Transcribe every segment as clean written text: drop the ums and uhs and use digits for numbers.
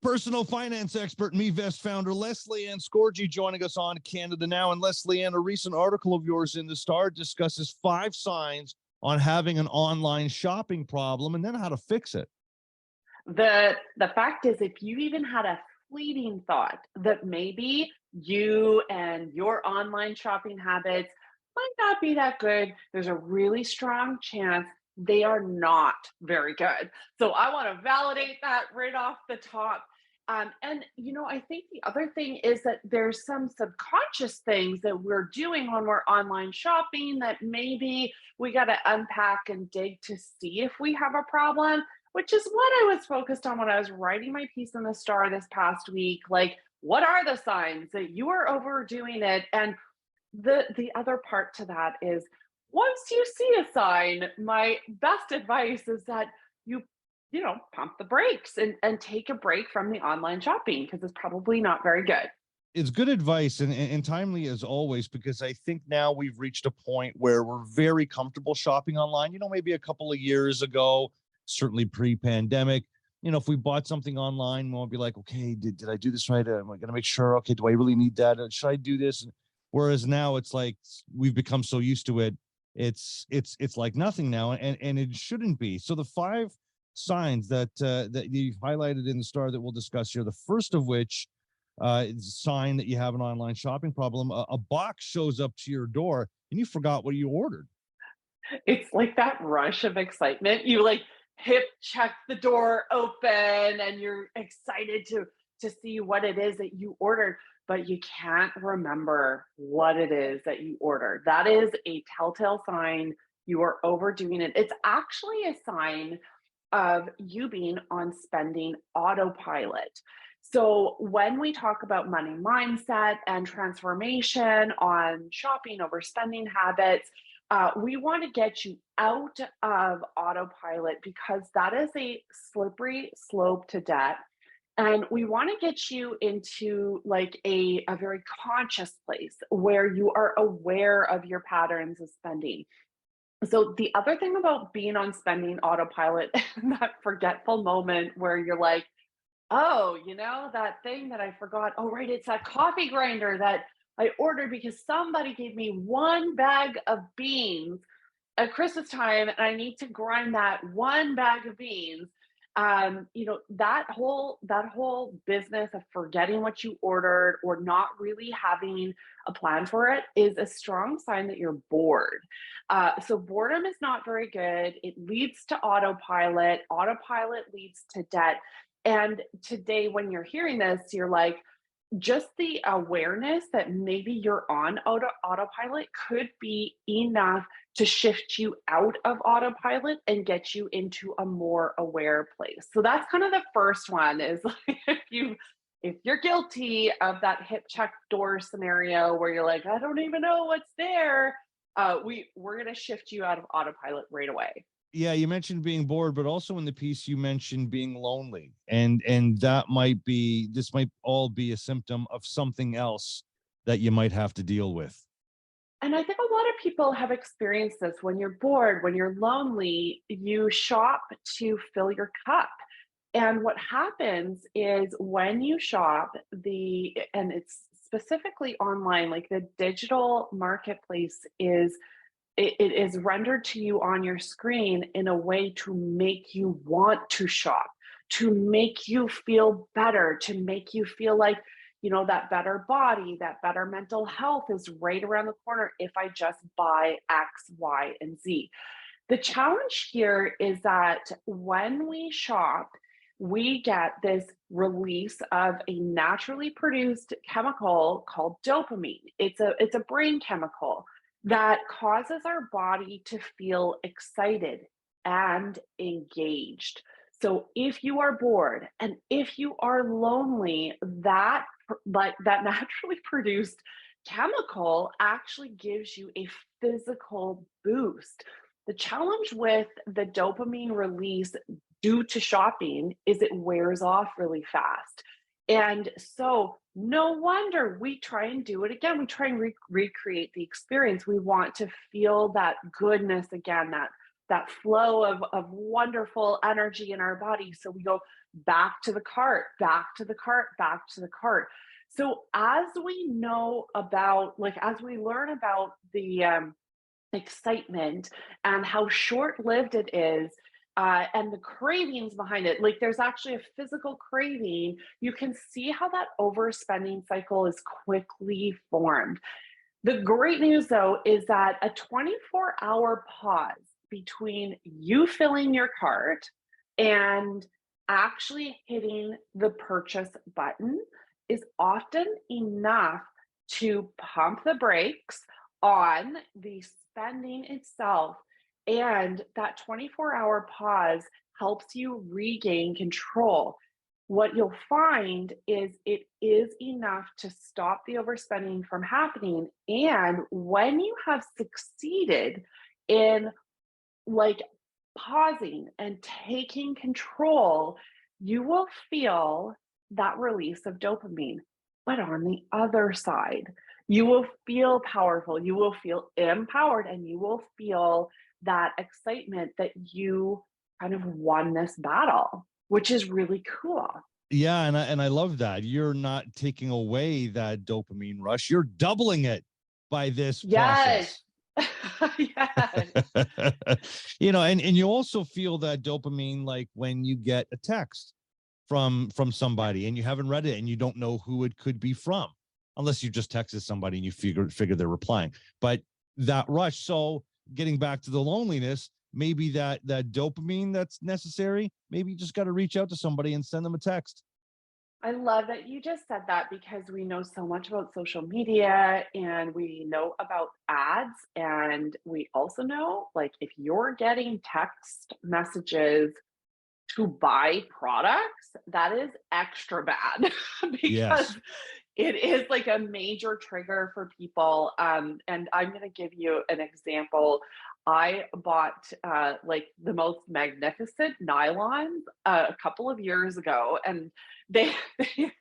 Personal finance expert and MeVest founder Lesley-Anne Scorgie joining us on Canada Now. And Lesley-Anne, a recent article of yours in the Star discusses 5 signs on having an online shopping problem and then how to fix it. The fact is, if you even had a fleeting thought that maybe you and your online shopping habits might not be that good, there's a really strong chance they are not very good. So I want to validate that right off the top. I think the other thing is that there's some subconscious things that we're doing when we're online shopping that maybe we got to unpack and dig to see if we have a problem, which is what I was focused on when I was writing my piece in the Star this past week. Like, what are the signs that you are overdoing it? And the other part to that is, once you see a sign, my best advice is that you pump the brakes and take a break from the online shopping, because it's probably not very good. It's good advice and timely as always, because I think now we've reached a point where we're very comfortable shopping online. Maybe a couple of years ago, certainly pre-pandemic, if we bought something online, we'll be like, okay, did I do this right? Am I going to make sure? Okay, do I really need that? Should I do this? Whereas now it's like we've become so used to it. It's like nothing now, and it shouldn't be. So the 5 signs that you've highlighted in the Star that we'll discuss here. The first of which is a sign that you have an online shopping problem. A box shows up to your door and you forgot what you ordered. It's like that rush of excitement. You like hip check the door open and you're excited to see what it is that you ordered, but you can't remember what it is that you ordered. That is a telltale sign you are overdoing it. It's actually a sign of you being on spending autopilot. So when we talk about money mindset and transformation on shopping, overspending habits, we want to get you out of autopilot, because that is a slippery slope to debt. And we want to get you into like a very conscious place where you are aware of your patterns of spending. So the other thing about being on spending autopilot, that forgetful moment where you're like, oh, that thing that I forgot. Oh, right, it's that coffee grinder that I ordered because somebody gave me 1 bag of beans at Christmas time, and I need to grind that 1 bag of beans. That whole business of forgetting what you ordered or not really having a plan for it is a strong sign that you're bored. So boredom is not very good. It leads to autopilot. Autopilot leads to debt. And today, when you're hearing this, you're like, just the awareness that maybe you're on autopilot could be enough to shift you out of autopilot and get you into a more aware place. So that's kind of the first one, is like, if you're guilty of that hip check door scenario where you're like, I don't even know what's there, we're going to shift you out of autopilot right away. Yeah, you mentioned being bored, but also in the piece you mentioned being lonely, and this might all be a symptom of something else that you might have to deal with. And I think a lot of people have experienced this. When you're bored, when you're lonely, you shop to fill your cup. And what happens is, when you shop, and it's specifically online, like the digital marketplace it is rendered to you on your screen in a way to make you want to shop, to make you feel better, to make you feel like, that better body, that better mental health is right around the corner if I just buy X, Y, and Z. The challenge here is that when we shop, we get this release of a naturally produced chemical called dopamine. It's a brain chemical that causes our body to feel excited and engaged. So if you are bored and if you are lonely, that naturally produced chemical actually gives you a physical boost. The challenge with the dopamine release due to shopping is it wears off really fast. And so, no wonder we try and do it again. We try and recreate the experience. We want to feel that goodness again, that that flow of wonderful energy in our body. So we go back to the cart, back to the cart, back to the cart. So as we know about, like, as we learn about the excitement and how short-lived it is, and the cravings behind it, like there's actually a physical craving, you can see how that overspending cycle is quickly formed. The great news, though, is that a 24-hour pause between you filling your cart and actually hitting the purchase button is often enough to pump the brakes on the spending itself. And that 24-hour pause helps you regain control. What you'll find is it is enough to stop the overspending from happening. And when you have succeeded in, like, pausing and taking control, you will feel that release of dopamine. But on the other side, you will feel powerful, you will feel empowered, and you will feel that excitement that you kind of won this battle, which is really cool. Yeah, and I love that. You're not taking away that dopamine rush. You're doubling it by this Yes. process. Yes. And you also feel that dopamine like when you get a text from somebody and you haven't read it and you don't know who it could be from, unless you just texted somebody and you figure they're replying. But that rush. So getting back to the loneliness, maybe that dopamine that's necessary, maybe you just got to reach out to somebody and send them a text. I love that you just said that because we know so much about social media and we know about ads. And we also know, like, if you're getting text messages to buy products, that is extra bad because Yes. it is like a major trigger for people. And I'm going to give you an example. I bought like the most magnificent nylons a couple of years ago, and they, they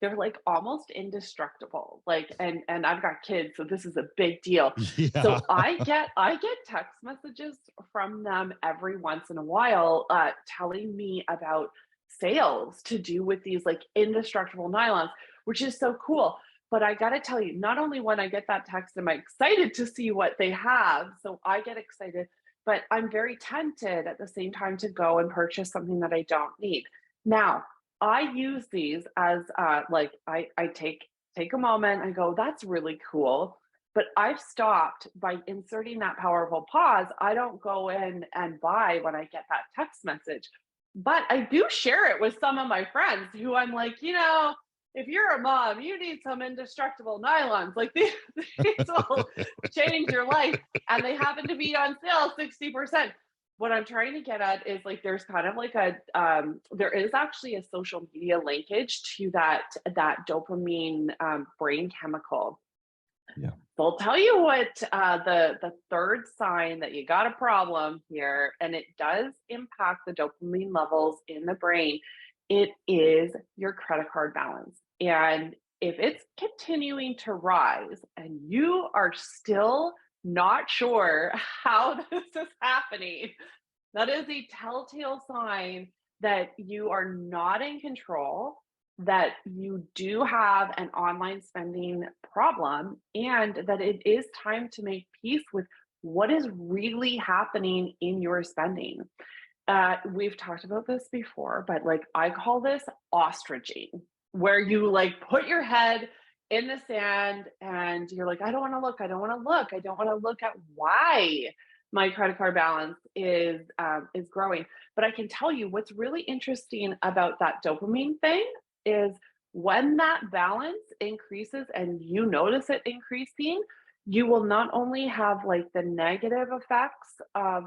they're like almost indestructible. Like, and I've got kids, so this is a big deal. Yeah. So I get text messages from them every once in a while, telling me about sales to do with these like indestructible nylons, which is so cool. But I got to tell you, not only when I get that text am I excited to see what they have, so I get excited, but I'm very tempted at the same time to go and purchase something that I don't need. Now, I use these as like I take a moment and go, that's really cool. But I've stopped by inserting that powerful pause. I don't go in and buy when I get that text message. But I do share it with some of my friends who I'm like, if you're a mom, you need some indestructible nylons. Like these will change your life. And they happen to be on sale 60%. What I'm trying to get at is, like, there's kind of like there is actually a social media linkage to that dopamine brain chemical. Yeah. So I'll tell you what, the third sign that you got a problem here, and it does impact the dopamine levels in the brain. It is your credit card balance. And if it's continuing to rise and you are still not sure how this is happening, that is a telltale sign that you are not in control, that you do have an online spending problem, and that it is time to make peace with what is really happening in your spending. We've talked about this before, but like I call this ostriching, where you like put your head in the sand and you're like, I don't want to look, I don't want to look, I don't want to look at why my credit card balance is growing. But I can tell you what's really interesting about that dopamine thing is when that balance increases and you notice it increasing, you will not only have like the negative effects of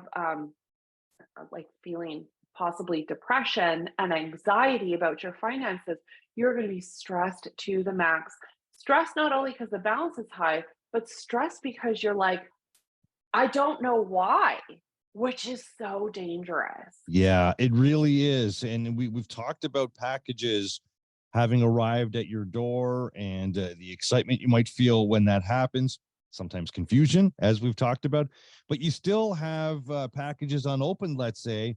like feeling possibly depression and anxiety about your finances, you're going to be stressed to the max. Stress not only because the balance is high, but stress because you're like, I don't know why, which is so dangerous. Yeah, it really is. And we've talked about packages having arrived at your door and the excitement you might feel when that happens. sometimes confusion, as we've talked about, but you still have packages unopened, let's say,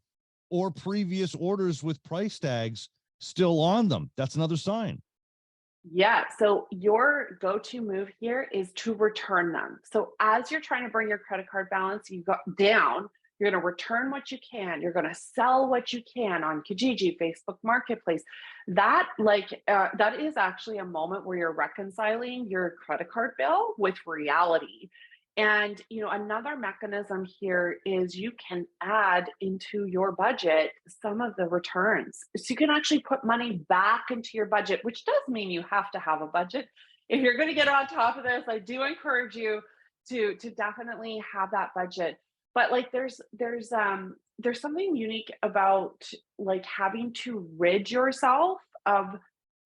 or previous orders with price tags still on them. That's another sign. Yeah. So your go-to move here is to return them. So as you're trying to bring your credit card balance you got down, you're going to return what you can. You're going to sell what you can on Kijiji, Facebook Marketplace. That is actually a moment where you're reconciling your credit card bill with reality. And another mechanism here is you can add into your budget some of the returns. So you can actually put money back into your budget, which does mean you have to have a budget. If you're going to get on top of this, I do encourage you to definitely have that budget. But like there's something unique about like having to rid yourself of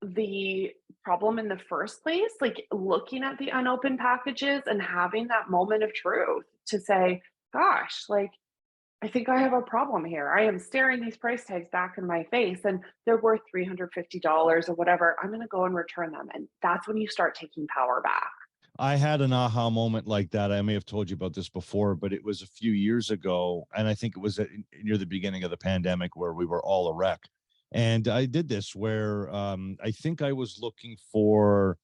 the problem in the first place, like looking at the unopened packages and having that moment of truth to say, gosh, like I think I have a problem here. I am staring these price tags back in my face and they're worth $350 or whatever. I'm going to go and return them. And that's when you start taking power back. I had an aha moment like that. I may have told you about this before, but it was a few years ago. And I think it was near the beginning of the pandemic where we were all a wreck. And I did this where I think I was looking for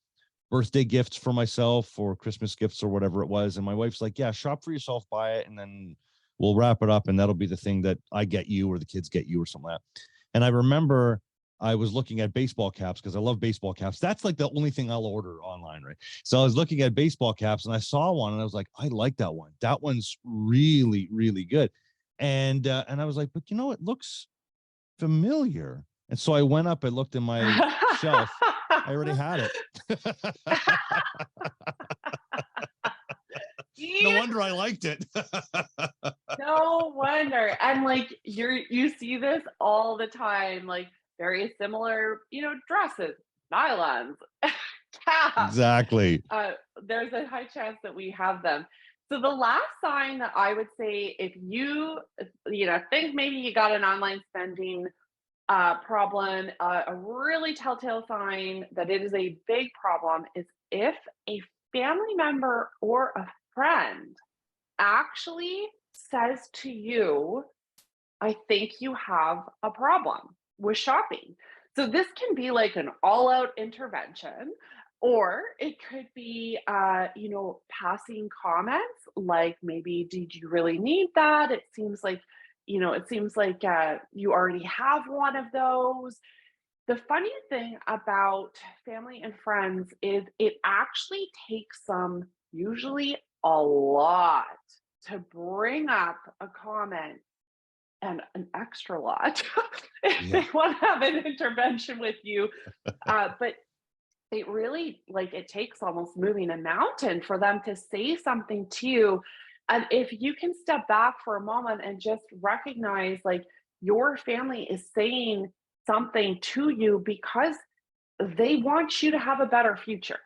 birthday gifts for myself or Christmas gifts or whatever it was. And my wife's like, yeah, shop for yourself, buy it, and then we'll wrap it up. And that'll be the thing that I get you or the kids get you or something like that. And I remember I was looking at baseball caps because I love baseball caps. That's like the only thing I'll order online, right? So I was looking at baseball caps and I saw one and I was like, I like that one. That one's really, really good. And I was like, but it looks familiar. And so I went up and looked in my shelf. I already had it. No wonder I liked it. No wonder. And like you see this all the time, like very similar, dresses, nylons, caps. Exactly. There's a high chance that we have them. So the last sign that I would say, if you think maybe you got an online spending problem, a really telltale sign that it is a big problem is if a family member or a friend actually says to you, I think you have a problem with shopping. So this can be like an all-out intervention, or it could be, passing comments like maybe, did you really need that? It seems like you already have one of those. The funny thing about family and friends is it actually takes usually a lot to bring up a comment and an extra lot if Yeah. they want to have an intervention with you. But it really, like, it takes almost moving a mountain for them to say something to you. And if you can step back for a moment and just recognize, like, your family is saying something to you because they want you to have a better future.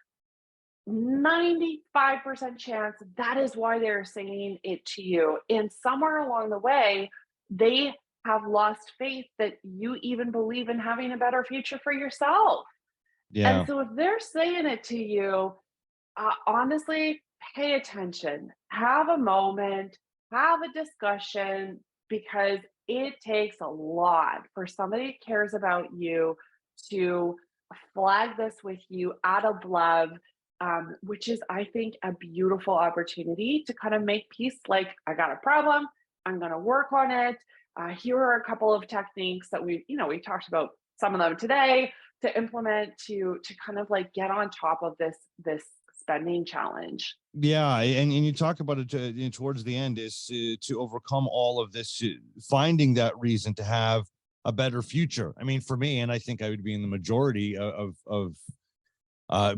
95% chance that is why they're saying it to you. And somewhere along the way, they have lost faith that you even believe in having a better future for yourself. And Yeah. so if they're saying it to you, honestly, pay attention, have a moment, have a discussion, because it takes a lot for somebody who cares about you to flag this with you out of love, which is, I think, a beautiful opportunity to kind of make peace. Like, I got a problem, I'm going to work on it. Here are a couple of techniques that we talked about some of them today to implement to kind of like get on top of this spending challenge. Yeah, and you talk about it towards the end is to overcome all of this, finding that reason to have a better future. I mean, for me, and I think I would be in the majority of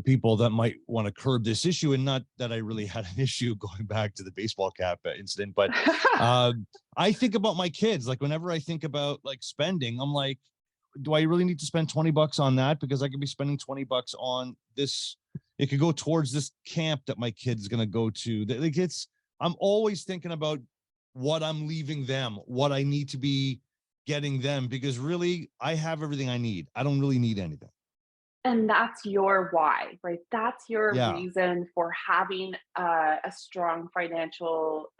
people that might want to curb this issue, and not that I really had an issue going back to the baseball cap incident, but I think about my kids. Like whenever I think about like spending, I'm like, do I really need to spend $20 on that? Because I could be spending $20 on this. It could go towards this camp that my kid's going to go to. Like I'm always thinking about what I'm leaving them, what I need to be getting them, because really I have everything I need. I don't really need anything. And that's your why, right? That's your Yeah. reason for having a strong financial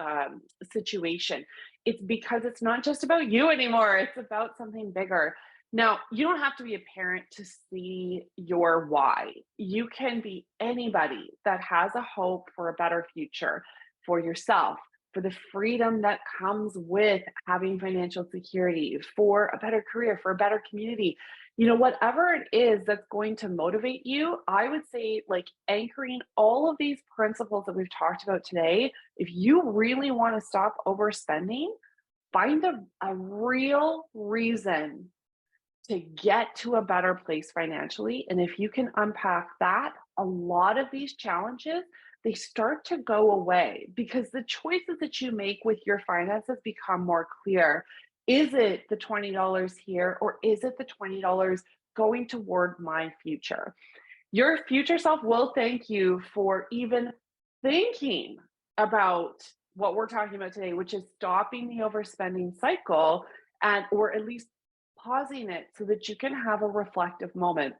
situation. It's because it's not just about you anymore, it's about something bigger. Now, you don't have to be a parent to see your why. You can be anybody that has a hope for a better future for yourself, for the freedom that comes with having financial security, for a better career, for a better community. Whatever it is that's going to motivate you, I would say, like, anchoring all of these principles that we've talked about today, if you really want to stop overspending, find a real reason to get to a better place financially. And if you can unpack that, a lot of these challenges, they start to go away because the choices that you make with your finances become more clear. Is it the $20 here, or is it the $20 going toward my future? Your future self will thank you for even thinking about what we're talking about today, which is stopping the overspending cycle, and or at least pausing it so that you can have a reflective moment.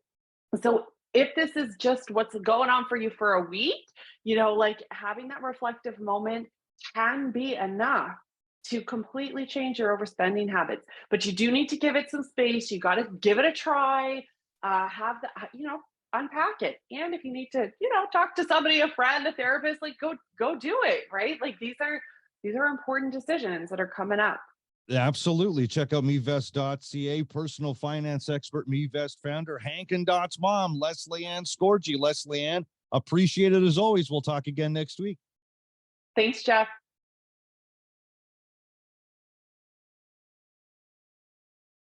So if this is just what's going on for you for a week, like, having that reflective moment can be enough to completely change your overspending habits. But you do need to give it some space. You got to give it a try. Have the, unpack it. And if you need to, talk to somebody, a friend, a therapist, like, go do it. Right? Like, these are important decisions that are coming up. Absolutely. Check out mevest.ca, personal finance expert, Mevest founder, Hank and Dot's mom, Lesley-Anne Scorgie. Lesley-Anne, appreciate it as always. We'll talk again next week. Thanks, Jeff.